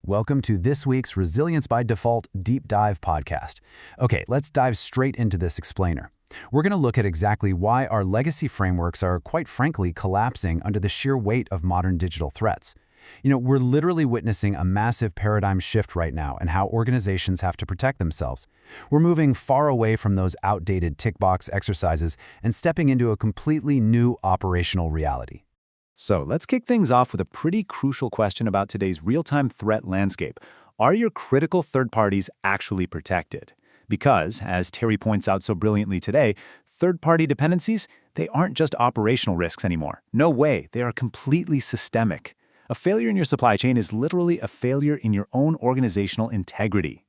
Welcome to this week's Resilience by Default Deep Dive podcast. Okay, let's dive straight into this explainer. We're going to look at exactly why our legacy frameworks are, quite frankly, collapsing under the sheer weight of modern digital threats. We're literally witnessing a massive paradigm shift right now in how organizations have to protect themselves. We're moving far away from those outdated tick box exercises and stepping into a completely new operational reality. So let's kick things off with a pretty crucial question about today's real-time threat landscape. Are your critical third parties actually protected? Because, as Terry points out so brilliantly today, third-party dependencies, they aren't just operational risks anymore. No way, they are completely systemic. A failure in your supply chain is literally a failure in your own organizational integrity.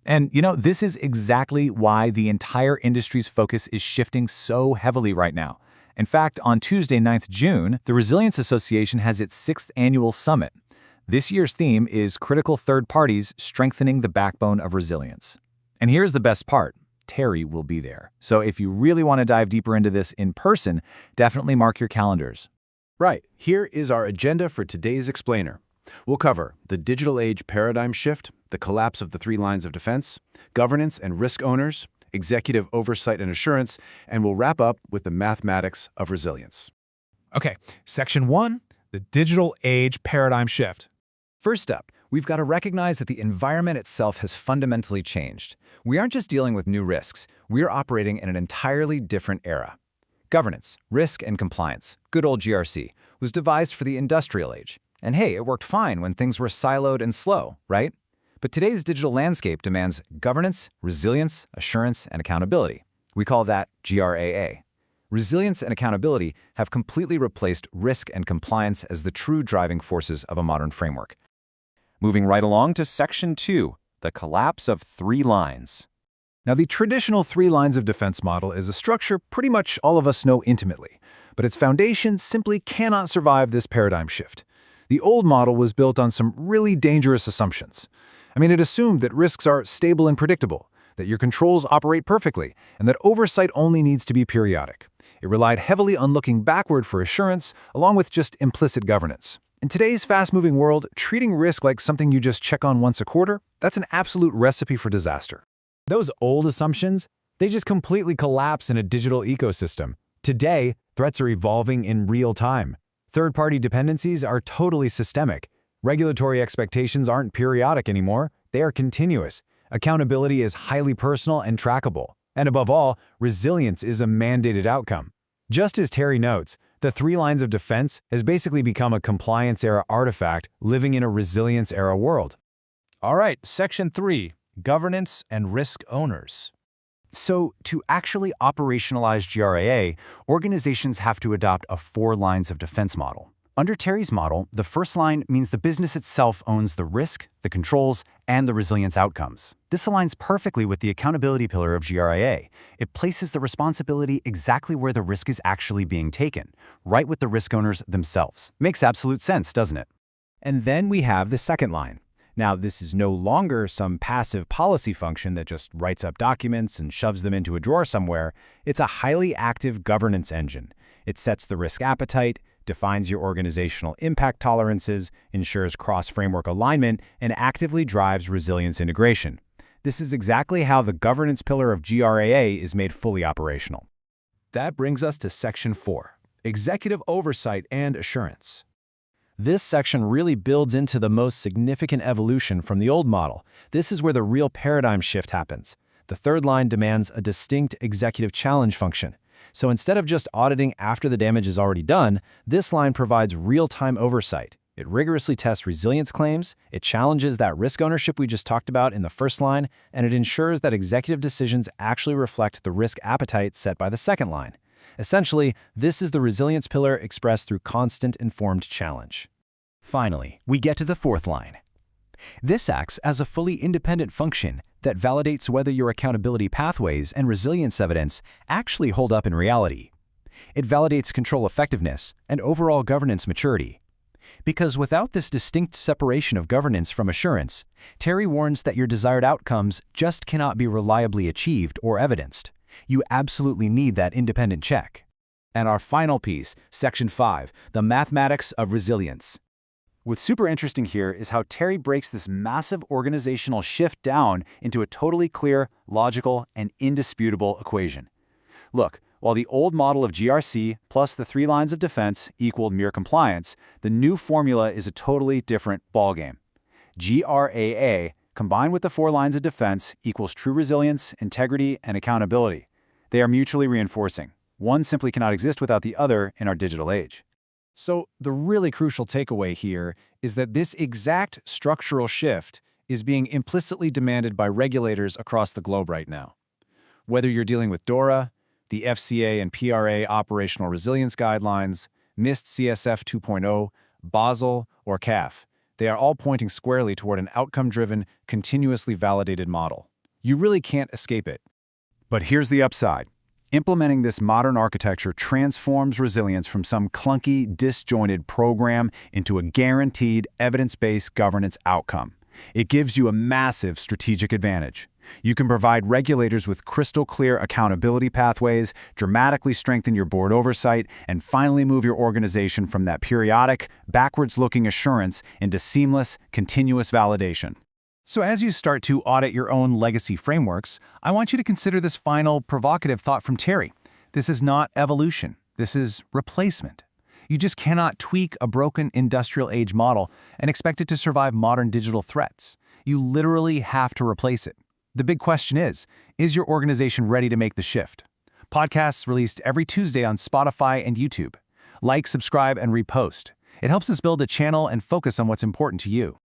And this is exactly why the entire industry's focus is shifting so heavily right now. In fact, on Tuesday, 9th June, the Resilience Association has its 6th annual summit. This year's theme is Critical Third Parties Strengthening the Backbone of Resilience. And here's the best part. Terry will be there. So if you really want to dive deeper into this in person, definitely mark your calendars. Right, here is our agenda for today's explainer. We'll cover the digital age paradigm shift, the collapse of the 3 lines of defense, governance and risk owners, executive oversight and assurance, and we'll wrap up with the mathematics of resilience. Okay, Section 1, the digital age paradigm shift. First up, we've got to recognize that the environment itself has fundamentally changed. We aren't just dealing with new risks, we're operating in an entirely different era. Governance, risk, and compliance, good old GRC, was devised for the industrial age. And hey, it worked fine when things were siloed and slow, right? But today's digital landscape demands governance, resilience, assurance, and accountability. We call that GRAA. Resilience and accountability have completely replaced risk and compliance as the true driving forces of a modern framework. Moving right along to Section 2, the collapse of 3 lines. Now, the traditional 3 lines of defense model is a structure pretty much all of us know intimately, but its foundation simply cannot survive this paradigm shift. The old model was built on some really dangerous assumptions. It assumed that risks are stable and predictable, that your controls operate perfectly, and that oversight only needs to be periodic. It relied heavily on looking backward for assurance, along with just implicit governance. In today's fast-moving world, treating risk like something you just check on once a quarter, that's an absolute recipe for disaster. Those old assumptions, they just completely collapse in a digital ecosystem. Today, threats are evolving in real time. Third-party dependencies are totally systemic. Regulatory expectations aren't periodic anymore, they are continuous. Accountability is highly personal and trackable. And above all, resilience is a mandated outcome. Just as Terry notes, the 3 lines of defense has basically become a compliance-era artifact living in a resilience-era world. All right, Section 3. Governance and risk owners. So, to actually operationalize GRAA, organizations have to adopt a 4 lines of defense model. Under Terry's model, the first line means the business itself owns the risk, the controls, and the resilience outcomes. This aligns perfectly with the accountability pillar of GRAA. It places the responsibility exactly where the risk is actually being taken, right with the risk owners themselves. Makes absolute sense, doesn't it? And then we have the second line. Now, this is no longer some passive policy function that just writes up documents and shoves them into a drawer somewhere. It's a highly active governance engine. It sets the risk appetite, defines your organizational impact tolerances, ensures cross-framework alignment, and actively drives resilience integration. This is exactly how the governance pillar of GRAA is made fully operational. That brings us to Section 4, Executive Oversight and Assurance. This section really builds into the most significant evolution from the old model. This is where the real paradigm shift happens. The third line demands a distinct executive challenge function. So instead of just auditing after the damage is already done, this line provides real-time oversight. It rigorously tests resilience claims, it challenges that risk ownership we just talked about in the first line, and it ensures that executive decisions actually reflect the risk appetite set by the second line. Essentially, this is the resilience pillar expressed through constant informed challenge. Finally, we get to the fourth line. This acts as a fully independent function that validates whether your accountability pathways and resilience evidence actually hold up in reality. It validates control effectiveness and overall governance maturity. Because without this distinct separation of governance from assurance, Terry warns that your desired outcomes just cannot be reliably achieved or evidenced. You absolutely need that independent check. And our final piece, Section 5, the mathematics of resilience. What's super interesting here is how Terry breaks this massive organizational shift down into a totally clear, logical, and indisputable equation. Look, while the old model of GRC plus the 3 lines of defense equaled mere compliance, the new formula is a totally different ballgame. GRAA, combined with the 4 lines of defense, equals true resilience, integrity, and accountability. They are mutually reinforcing. One simply cannot exist without the other in our digital age. So the really crucial takeaway here is that this exact structural shift is being implicitly demanded by regulators across the globe right now. Whether you're dealing with DORA, the FCA and PRA Operational Resilience Guidelines, NIST CSF 2.0, Basel, or CAF, they are all pointing squarely toward an outcome-driven, continuously validated model. You really can't escape it. But here's the upside. Implementing this modern architecture transforms resilience from some clunky, disjointed program into a guaranteed, evidence-based governance outcome. It gives you a massive strategic advantage. You can provide regulators with crystal-clear accountability pathways, dramatically strengthen your board oversight, and finally move your organization from that periodic, backwards-looking assurance into seamless, continuous validation. So as you start to audit your own legacy frameworks, I want you to consider this final provocative thought from Terry. This is not evolution. This is replacement. You just cannot tweak a broken industrial age model and expect it to survive modern digital threats. You literally have to replace it. The big question is your organization ready to make the shift? Podcasts released every Tuesday on Spotify and YouTube. Like, subscribe, and repost. It helps us build a channel and focus on what's important to you.